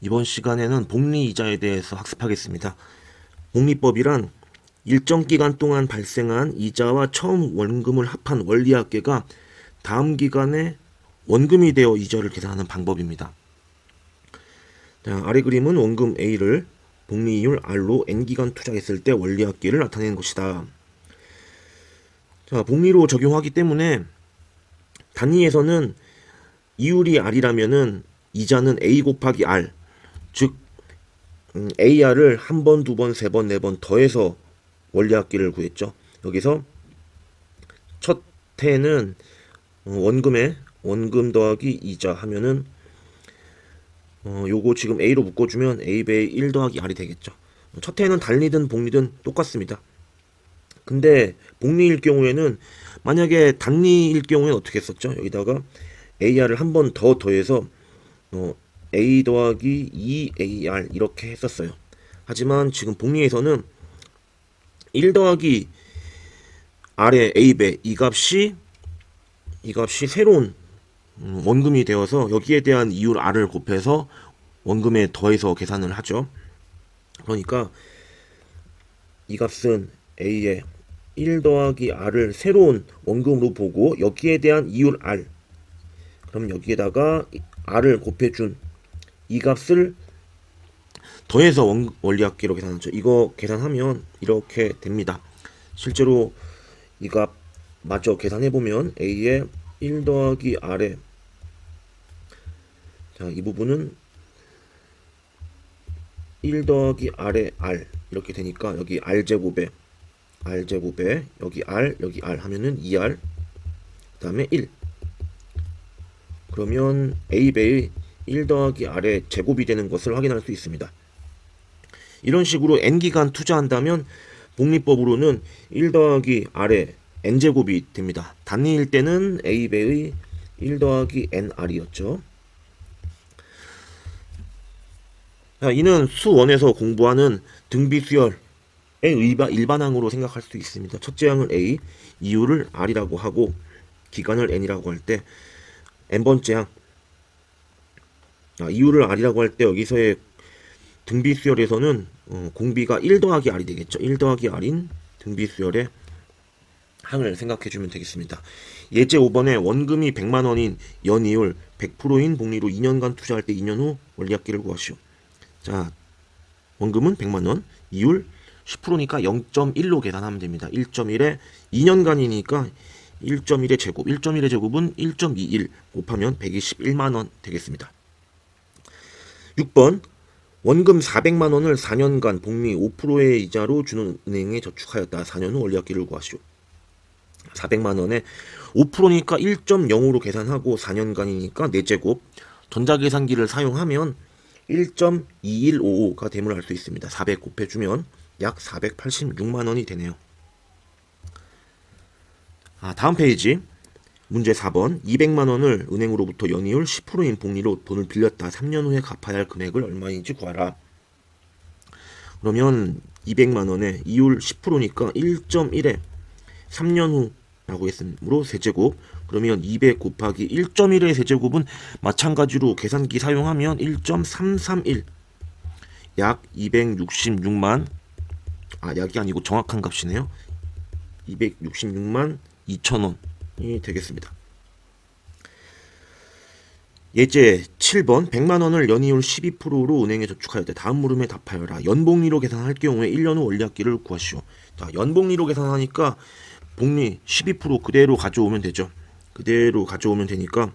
이번 시간에는 복리이자에 대해서 학습하겠습니다. 복리법이란 일정 기간 동안 발생한 이자와 처음 원금을 합한 원리합계가 다음 기간에 원금이 되어 이자를 계산하는 방법입니다. 자, 아래 그림은 원금 A를 복리이율 R로 N기간 투자했을 때 원리합계를 나타내는 것이다. 자, 복리로 적용하기 때문에 단위에서는 이율이 R이라면은 이자는 A 곱하기 R, 즉 AR을 한 번, 두 번, 세 번, 네 번 더해서 원리합계를 구했죠. 여기서 첫 해는 원금 더하기 이자 하면은 요거 지금 A로 묶어주면 A배의 1 더하기 R이 되겠죠. 첫 해는 단리든 복리든 똑같습니다. 근데 복리일 경우에는 만약에 단리일 경우에는 어떻게 했었죠? 여기다가 AR을 한 번 더 더해서 A 더하기 2AR 이렇게 했었어요. 하지만 지금 복리에서는 1 더하기 R의 A배 이 값이 새로운 원금이 되어서 여기에 대한 이율 R을 곱해서 원금에 더해서 계산을 하죠. 그러니까 이 값은 A의 1 더하기 R을 새로운 원금으로 보고 여기에 대한 이율 R, 그럼 여기에다가 R을 곱해준 이 값을 더해서 원리합계로 계산하죠. 이거 계산하면 이렇게 됩니다. 실제로 이 값 마저 계산해보면 A의 1 더하기 R에, 자, 이 부분은 1 더하기 R에 R 이렇게 되니까 여기 R제곱에 여기 R 하면은 2R 그 다음에 1, 그러면 A배의 1 더하기 R의 제곱이 되는 것을 확인할 수 있습니다. 이런 식으로 N기간 투자한다면 복리법으로는 1 더하기 R의 N제곱이 됩니다. 단위일 때는 A배의 1 더하기 NR이었죠. 자, 이는 수1에서 공부하는 등비수열의 일반항으로 생각할 수 있습니다. 첫째 항을 A, 이율을 R이라고 하고 기간을 N이라고 할 때, N번째 항, 이율을 R이라고 할 때 여기서의 등비수열에서는 공비가 1 더하기 R이 되겠죠. 1 더하기 R인 등비수열의 항을 생각해주면 되겠습니다. 예제 5번에 원금이 100만원인 연이율 100%인 복리로 2년간 투자할 때 2년 후 원리합계를 구하시오. 자, 원금은 100만원, 이율 10%니까 0.1로 계산하면 됩니다. 1.1에 2년간이니까 1.1의 제곱, 1.1의 제곱은 1.21 곱하면 121만원 되겠습니다. 6번, 원금 400만원을 4년간 복리 5%의 이자로 주는 은행에 저축하였다. 4년 후 원리합계를 구하시오. 400만원에 5%니까 1.05로 계산하고 4년간이니까 4제곱, 전자계산기를 사용하면 1.2155가 됨을 알 수 있습니다. 400 곱해주면 약 486만원이 되네요. 다음 페이지 문제 4번, 200만원을 은행으로부터 연이율 10%인 복리로 돈을 빌렸다. 3년 후에 갚아야 할 금액을 얼마인지 구하라. 그러면 200만원에 이율 10%니까 1.1에 3년 후라고 했으므로 세제곱, 그러면 200 곱하기 1.1의 세제곱은 마찬가지로 계산기 사용하면 1.331, 약 266만, 약이 아니고 정확한 값이네요. 266만 2천원이 되겠습니다. 예제 7번, 100만원을 연이율 12%로 은행에 저축하였다. 다음 물음에 답하여라. 연복리로 계산할 경우에 1년 후 원리합계를 구하시오. 자, 연복리로 계산하니까 복리 12% 그대로 가져오면 되죠. 그대로 가져오면 되니까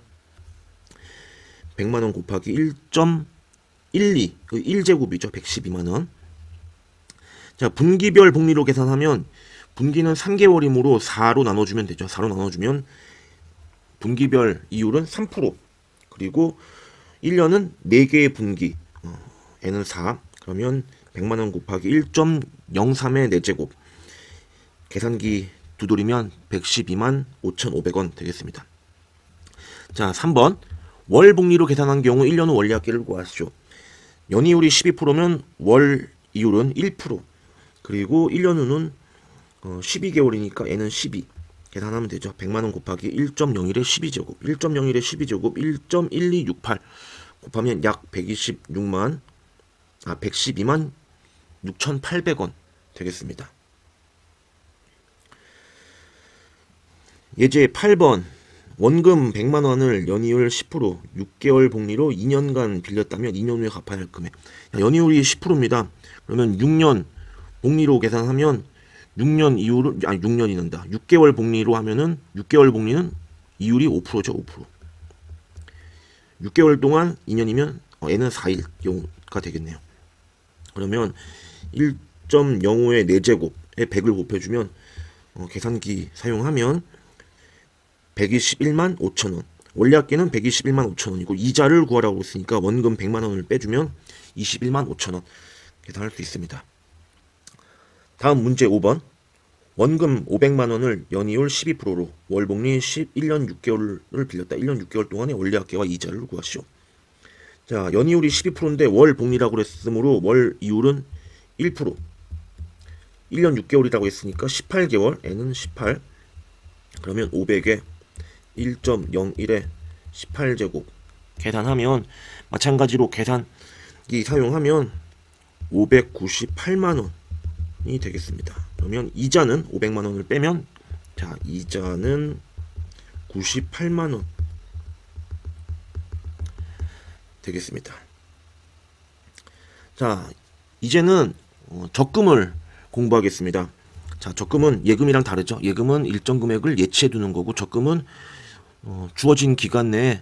100만원 곱하기 1.12, 1제곱이죠. 112만원. 자, 분기별 복리로 계산하면 분기는 3개월이므로 4로 나눠주면 되죠. 4로 나눠주면 분기별 이율은 3%, 그리고 1년은 4개의 분기, N은 4, 그러면 100만원 곱하기 1.03의 4제곱, 계산기 두드리면 112만 5,500원 되겠습니다. 자, 3번, 월 복리로 계산한 경우 1년 후 원리합계를 구하시오. 연이율이 12%면 월 이율은 1%, 그리고 1년 후는 12개월이니까 N은 12 계산하면 되죠. 100만원 곱하기 1.01의 12제곱, 1.01의 12제곱 1.1268 곱하면 약 112만 6,800원 되겠습니다. 예제 8번 원금 100만원을 연이율 10% 6개월 복리로 2년간 빌렸다면 2년 후에 갚아야 할 금액. 연이율이 10%입니다. 그러면 6년 복리로 계산하면 6년 이후로 6년이 난다. 6개월 복리로 하면은 6개월 복리는 이율이 5%죠. 5%. 6개월 동안 2년이면 N은 4일 경우가 되겠네요. 그러면 1.05의 4제곱에 100을 곱해주면 계산기 사용하면 121만 5천원. 원래학기는 121만 5천원이고 이자를 구하라고 했으니까 원금 100만원을 빼주면 21만 5천원 계산할 수 있습니다. 다음 문제 5번. 원금 500만원을 연이율 12%로 월복리 1년 6개월을 빌렸다. 1년 6개월 동안의 원래학기와 이자를 구하시오. 자, 연이율이 12%인데 월복리라고 했으므로 월 이율은 1%. 1년 6개월이라고 했으니까 18개월. N은 18. 그러면 500에 1.01에 18제곱 계산하면 마찬가지로 계산기 사용하면 598만원이 되겠습니다. 그러면 이자는 500만원을 빼면 자, 이자는 98만원 되겠습니다. 자, 이제는 적금을 공부하겠습니다. 자, 적금은 예금이랑 다르죠. 예금은 일정 금액을 예치해 두는 거고 적금은 주어진 기간 내에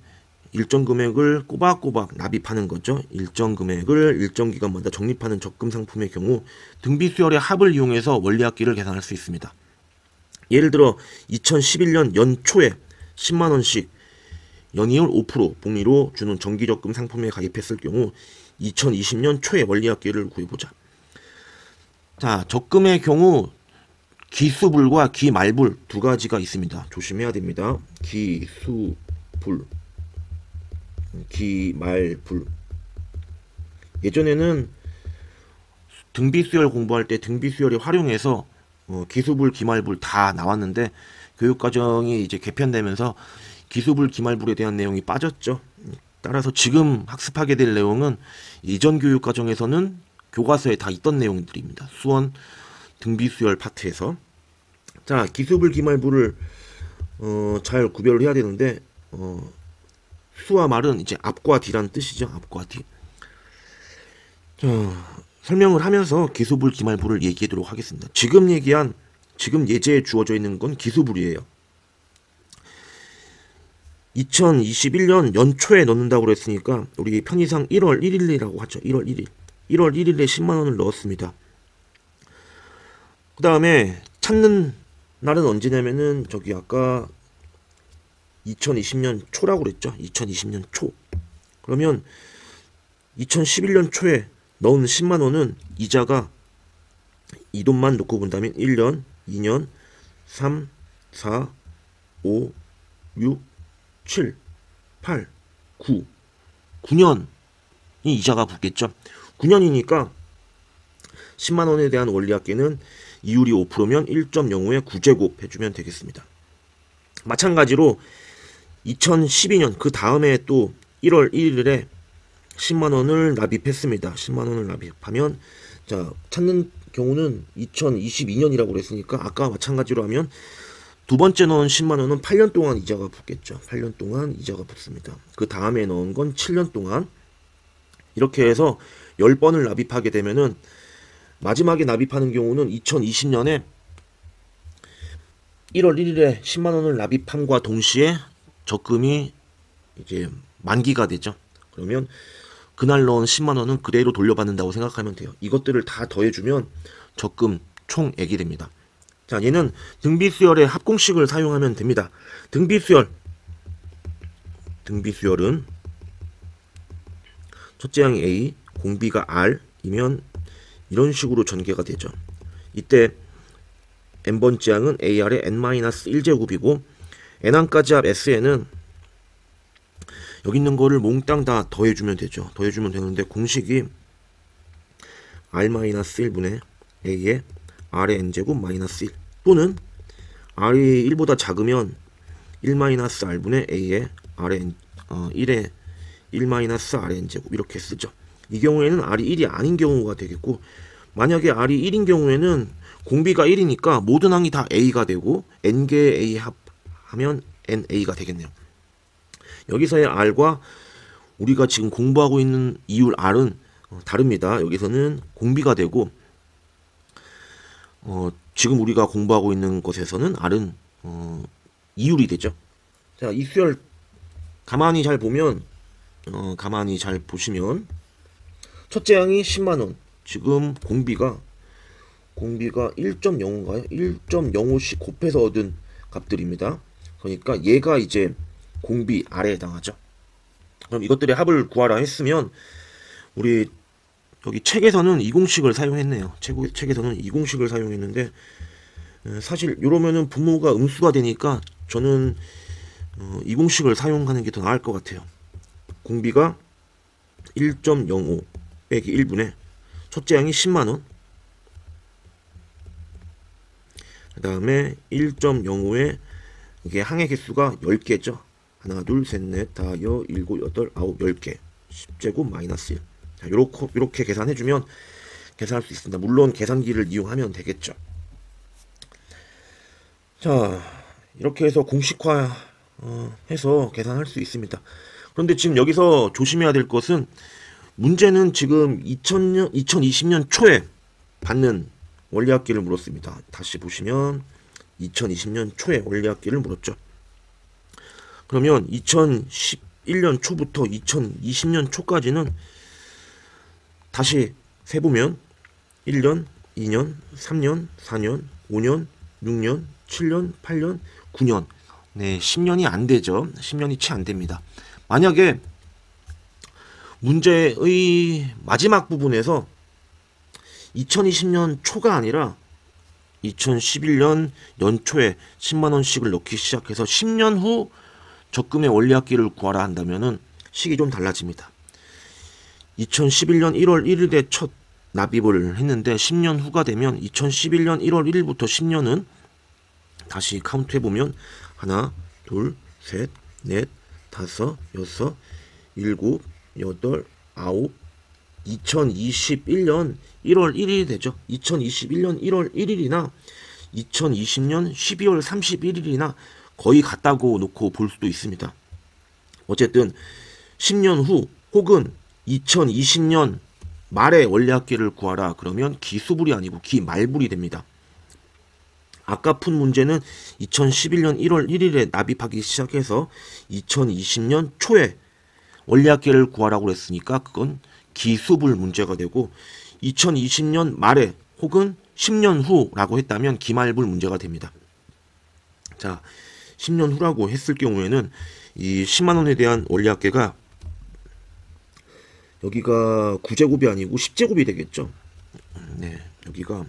일정 금액을 꼬박꼬박 납입하는 거죠. 일정 금액을 일정 기간마다 적립하는 적금 상품의 경우 등비 수열의 합을 이용해서 원리합계를 계산할 수 있습니다. 예를 들어 2011년 연초에 10만원씩 연이율 5% 복리로 주는 정기적금 상품에 가입했을 경우 2020년 초에 원리합계를 구해보자. 자, 적금의 경우 기수불과 기말불 두 가지가 있습니다. 조심해야 됩니다. 기수불, 기말불. 예전에는 등비수열 공부할 때 등비수열에 활용해서 기수불, 기말불 다 나왔는데 교육과정이 이제 개편되면서 기수불, 기말불에 대한 내용이 빠졌죠. 따라서 지금 학습하게 될 내용은 이전 교육과정에서는 교과서에 다 있던 내용들입니다. 수원 등비수열 파트에서. 자, 기수불, 기말불을 잘 구별을 해야 되는데 수와 말은 이제 앞과 뒤라는 뜻이죠. 앞과 뒤. 자, 설명을 하면서 기수불, 기말불을 얘기하도록 하겠습니다. 지금 예제에 주어져 있는 건 기수불이에요. 2021년 연초에 넣는다고 그랬으니까 우리 편의상 1월 1일이라고 하죠. 1월 1일. 1월 1일에 10만원을 넣었습니다. 그 다음에 찾는 날은 언제냐면은 저기 아까 2020년 초라고 그랬죠. 2020년 초. 그러면 2011년 초에 넣은 10만원은 이자가 이 돈만 놓고 본다면 1년, 2년, 3, 4, 5, 6, 7, 8, 9, 9년이 이자가 붙겠죠. 9년이니까 10만원에 대한 원리합계는 이율이 5%면 1.05에 9제곱 해주면 되겠습니다. 마찬가지로 2012년 그 다음에 또 1월 1일에 10만원을 납입했습니다. 10만원을 납입하면 자, 찾는 경우는 2022년이라고 그랬으니까 아까 마찬가지로 하면 두 번째 넣은 10만원은 8년 동안 이자가 붙겠죠. 8년 동안 이자가 붙습니다. 그 다음에 넣은 건 7년 동안. 이렇게 해서 10번을 납입하게 되면은 마지막에 납입하는 경우는 2020년에 1월 1일에 10만원을 납입함과 동시에 적금이 이제 만기가 되죠. 그러면 그날 넣은 10만원은 그대로 돌려받는다고 생각하면 돼요. 이것들을 다 더해주면 적금 총액이 됩니다. 자, 얘는 등비수열의 합공식을 사용하면 됩니다. 등비수열은 첫째 항이 A, 공비가 R이면 이런 식으로 전개가 되죠. 이때 n번째 항은 AR의 n-1제곱이고 n항까지 합 SN은 여기 있는 거를 몽땅 다 더해주면 되죠. 더해주면 되는데 공식이 R-1분의 A의 R의 n제곱 마이너스 1 또는 R이 1보다 작으면 1-R분의 A의 R의 1의 1-rn제곱 이렇게 쓰죠. 이 경우에는 r이 1이 아닌 경우가 되겠고, 만약에 r이 1인 경우에는 공비가 1이니까 모든 항이 다 a가 되고 n개의 a 합하면 na가 되겠네요. 여기서의 r과 우리가 지금 공부하고 있는 이율 r은 다릅니다. 여기서는 공비가 되고 지금 우리가 공부하고 있는 것에서는 r은 이율이 되죠. 자, 이 수열 가만히 잘 보면 가만히 잘 보시면 첫째 항이 10만원, 지금 공비가 1.05인가요? 1.05씩 곱해서 얻은 값들입니다. 그러니까 얘가 이제 공비 R에 해당하죠. 그럼 이것들의 합을 구하라 했으면 우리 여기 책에서는 이 공식을 사용했네요. 책에서는 이 공식을 사용했는데 사실 이러면은 분모가 음수가 되니까 저는 이 공식을 사용하는 게 더 나을 것 같아요. 공비가 1.05 빼기 1분의 첫째 항이 10만원, 그 다음에 1.05에 이게 항의 개수가 10개죠. 하나, 둘, 셋, 넷, 다, 여, 일곱, 여덟, 아홉, 10개. 10제곱 마이너스 1. 자, 요렇게 계산해주면 계산할 수 있습니다. 물론 계산기를 이용하면 되겠죠. 자, 이렇게 해서 공식화 해서 계산할 수 있습니다. 그런데 지금 여기서 조심해야 될 것은, 문제는 지금 2020년 초에 받는 원리합계를 물었습니다. 다시 보시면 2020년 초에 원리합계를 물었죠. 그러면 2011년 초부터 2020년 초까지는 다시 세보면 1년, 2년, 3년, 4년, 5년, 6년, 7년, 8년, 9년. 네, 10년이 안 되죠. 10년이 채 안 됩니다. 만약에 문제의 마지막 부분에서 2020년 초가 아니라 2011년 연초에 10만원씩을 넣기 시작해서 10년 후 적금의 원리합계를 구하라 한다면은 식이 좀 달라집니다. 2011년 1월 1일에 첫 납입을 했는데 10년 후가 되면 2011년 1월 1일부터 10년은 다시 카운트 해보면 하나, 둘, 셋, 넷, 다섯, 여섯, 일곱, 여덟, 아홉, 2021년 1월 1일이 되죠. 2021년 1월 1일이나 2020년 12월 31일이나 거의 같다고 놓고 볼 수도 있습니다. 어쨌든 10년 후 혹은 2020년 말에 원리합계를 구하라 그러면 기수불이 아니고 기말불이 됩니다. 아까 푼 문제는 2011년 1월 1일에 납입하기 시작해서 2020년 초에 원리합계를 구하라고 했으니까 그건 기수불 문제가 되고, 2020년 말에 혹은 10년 후라고 했다면 기말불 문제가 됩니다. 자, 10년 후라고 했을 경우에는 이 10만원에 대한 원리합계가 여기가 9제곱이 아니고 10제곱이 되겠죠. 네, 여기가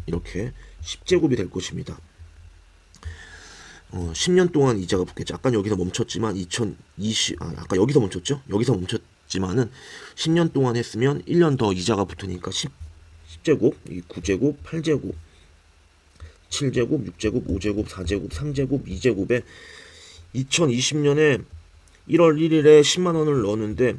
이렇게 10제곱이 될 것입니다. 10년 동안 이자가 붙겠죠. 아까 여기서 멈췄지만 아까 여기서 멈췄죠. 여기서 멈췄지만은 10년 동안 했으면 1년 더 이자가 붙으니까 10제곱, 9제곱, 8제곱, 7제곱, 6제곱, 5제곱, 4제곱, 3제곱, 2제곱에 2020년에 1월 1일에 10만원을 넣었는데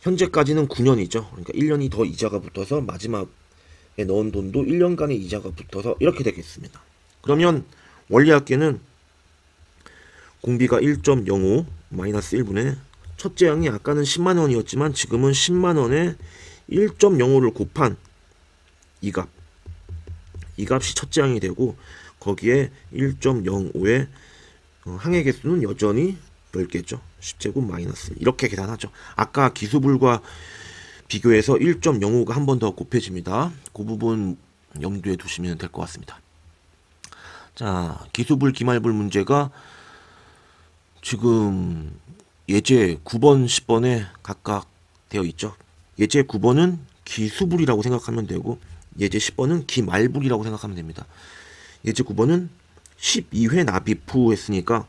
현재까지는 9년이죠. 그러니까 1년이 더 이자가 붙어서 마지막에 넣은 돈도 1년간의 이자가 붙어서 이렇게 되겠습니다. 그러면 원리합계는 공비가 1.05 마이너스 1분의 첫째 항이 아까는 10만원이었지만 지금은 10만원에 1.05를 곱한 이 값이 첫째 항이 되고, 거기에 1.05의 항의 개수는 여전히 10개죠. 10제곱 마이너스 이렇게 계산하죠. 아까 기수불과 비교해서 1.05가 한 번 더 곱해집니다. 그 부분 염두에 두시면 될 것 같습니다. 자, 기수불 기말불 문제가 지금 예제 9번 10번에 각각 되어 있죠. 예제 9번은 기수불이라고 생각하면 되고 예제 10번은 기말불이라고 생각하면 됩니다. 예제 9번은 12회 납입 후 했으니까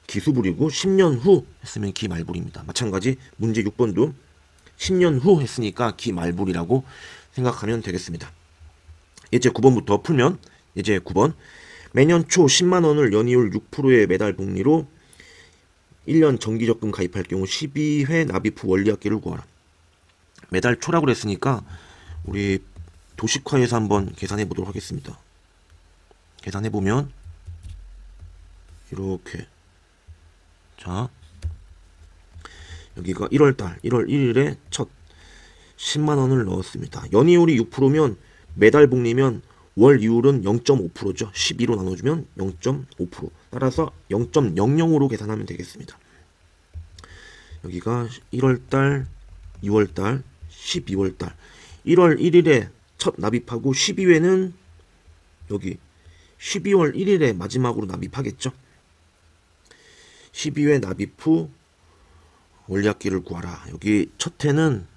기수불이고 10년 후 했으면 기말불입니다. 마찬가지 문제 6번도 10년 후 했으니까 기말불이라고 생각하면 되겠습니다. 예제 9번부터 풀면, 예제 9번 매년 초 10만원을 연이율 6%의 매달 복리로 1년 정기적금 가입할 경우 12회 납입 후 원리합계를 구하라. 매달 초라고 그랬으니까 우리 도식화해서 한번 계산해 보도록 하겠습니다. 계산해 보면 이렇게, 자 여기가 1월달 1월 1일에 첫 10만원을 넣었습니다. 연이율이 6%면 매달 복리면 월 이율은 0.5%죠. 12로 나눠주면 0.5%. 따라서 0.00으로 계산하면 되겠습니다. 여기가 1월달, 2월달, 12월달 1월 1일에 첫 납입하고 12회는 여기 12월 1일에 마지막으로 납입하겠죠. 12회 납입 후 원리합계를 구하라. 여기 첫 해는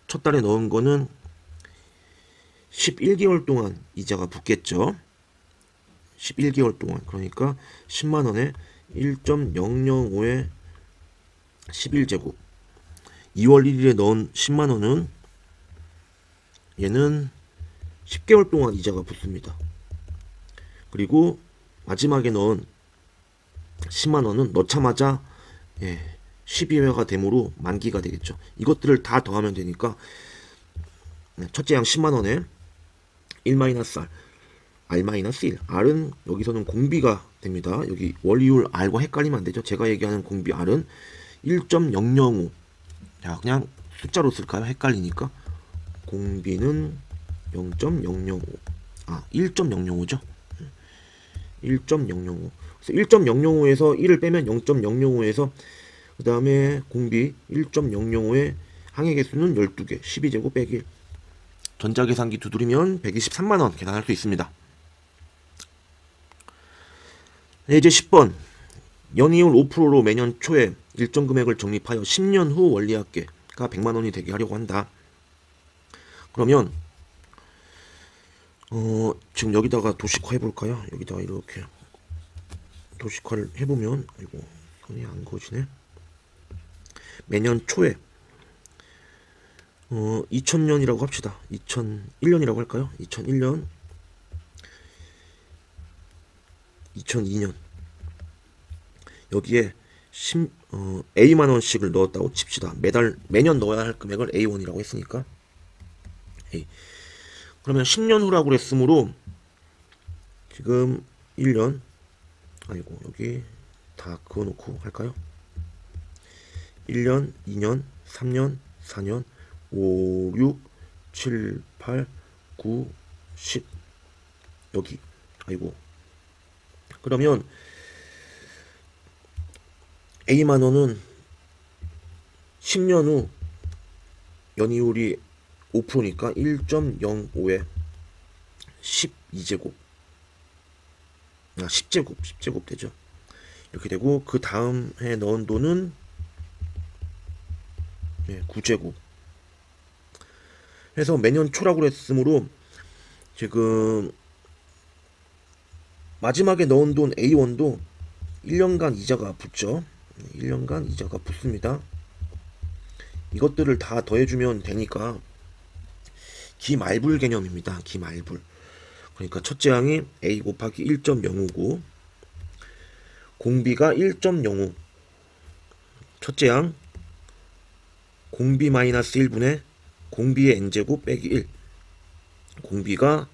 첫 달에 넣은 거는 11개월 동안 이자가 붙겠죠. 11개월 동안. 그러니까 10만원에 1.005에 11제곱. 2월 1일에 넣은 10만원은 얘는 10개월 동안 이자가 붙습니다. 그리고 마지막에 넣은 10만원은 넣자마자 12회가 되므로 만기가 되겠죠. 이것들을 다 더하면 되니까 첫째 양 10만원에 1-R, R-1, R은 여기서는 공비가 됩니다. 여기 원리율 R과 헷갈리면 안되죠. 제가 얘기하는 공비 R은 1.005. 자, 그냥 숫자로 쓸까요? 헷갈리니까. 공비는 0.005. 1.005죠. 1.005. 그래서 1.005에서 1을 빼면 0.005에서 그 다음에 공비 1.005의 항해 개수는 12개, 12제곱 빼기 1. 전자계산기 두드리면 123만원 계산할 수 있습니다. 네, 이제 10번. 연이율 5%로 매년 초에 일정 금액을 적립하여 10년 후 원리합계가 100만원이 되게 하려고 한다. 그러면 지금 여기다가 도식화 해볼까요? 여기다가 이렇게 도식화를 해보면, 아이고 손이 안 거지네. 매년 초에 2000년이라고 합시다. 2001년이라고 할까요? 2001년, 2002년 여기에 A만원씩을 넣었다고 칩시다. 매년 넣어야 할 금액을 A1이라고 했으니까 A. 그러면 10년 후라고 그랬으므로 지금 1년, 아이고 여기 다 그어놓고 할까요? 1년, 2년, 3년, 4년, 5, 6, 7, 8, 9, 10 여기, 아이고. 그러면 A만원은 10년 후 연이율이 5%니까 1.05에 12제곱, 10제곱 되죠. 이렇게 되고, 그 다음 해 넣은 돈은 9제곱 해서 매년 초라고 그랬으므로 지금 마지막에 넣은 돈 A1도 1년간 이자가 붙죠. 1년간 이자가 붙습니다. 이것들을 다 더해주면 되니까 기말불 개념입니다. 기말불. 그러니까 첫째 항이 A 곱하기 1.05고 공비가 1.05. 첫째 항 공비 마이너스 1분의 공비의 n제곱 빼기 1. 공비가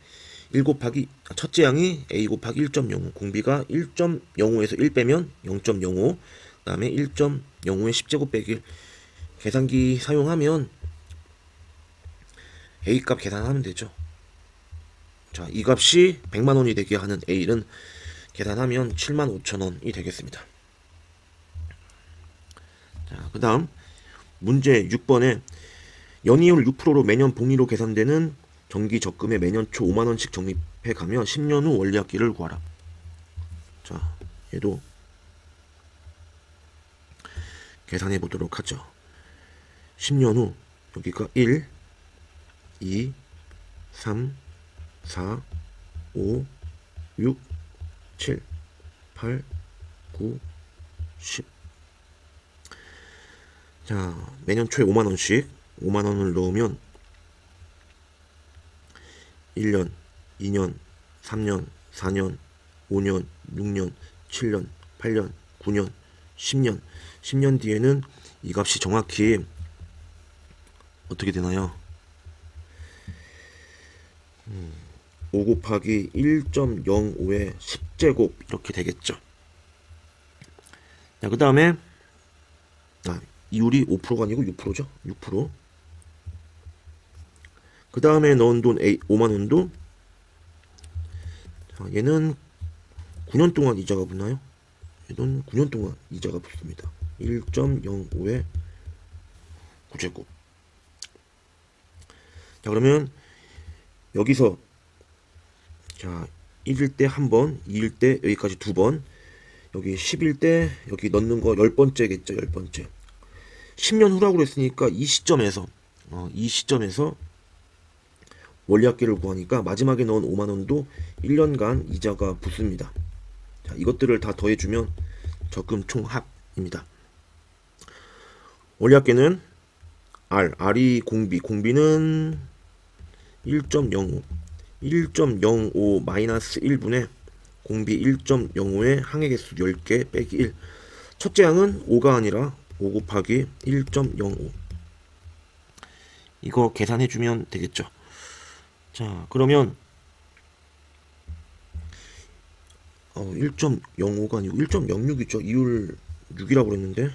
1 곱하기 첫째 항이 A 곱하기 1.05. 공비가 1.05에서 1 빼면 0.05. 그 다음에 1.05의 10제곱 빼기 1. 계산기 사용하면 A 값 계산하면 되죠. 자, 이 값이 100만원이 되게 하는 A는 계산하면 75,000원이 되겠습니다. 자, 그 다음 문제 6번에 연이율 6%로 매년 복리로 계산되는 정기 적금에 매년 초 5만원씩 적립해 가며 10년 후 원리합계를 구하라. 자, 얘도 계산해 보도록 하죠. 10년 후 여기가 1, 2, 3, 4, 5, 6, 7, 8, 9, 10. 자, 매년 초에 5만원씩 5만원을 넣으면 1년, 2년, 3년, 4년, 5년, 6년, 7년, 8년, 9년, 10년. 10년 뒤에는 이 값이 정확히 어떻게 되나요? 5 곱하기 1.05의 10제곱 이렇게 되겠죠. 자, 그 다음에 이율이 5%가 아니고 6%죠. 6%. 그 다음에 넣은 돈 5만원도 얘는 9년 동안 이자가 붙나요? 얘는 9년 동안 이자가 붙습니다. 1.05의 9제곱. 자, 그러면 여기서 자 1일 때 한 번, 2일 때 여기까지 두 번, 여기 10일 때 여기 넣는 거 10번째겠죠. 10번째. 10년 후라고 그랬으니까 이 시점에서 원리합계를 구하니까 마지막에 넣은 5만원도 1년간 이자가 붙습니다. 자, 이것들을 다 더해주면 적금 총합입니다. 원리합계는 R이 공비는 1.05 1.05 마이너스 1분의 공비 1.05의 항해개수 10개 빼기 1. 첫째 항은 5가 아니라 5 곱하기 1.05. 이거 계산해주면 되겠죠. 자, 그러면 1.05가 아니고 1.06이죠. 이율 6이라고 그랬는데,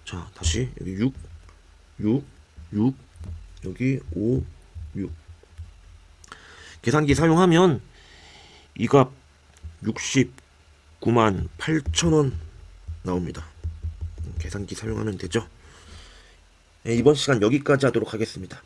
자, 다시 여기 6 여기 5 6. 계산기 사용하면 이 값 69만 8천원 나옵니다. 계산기 사용하면 되죠. 네, 이번 시간 여기까지 하도록 하겠습니다.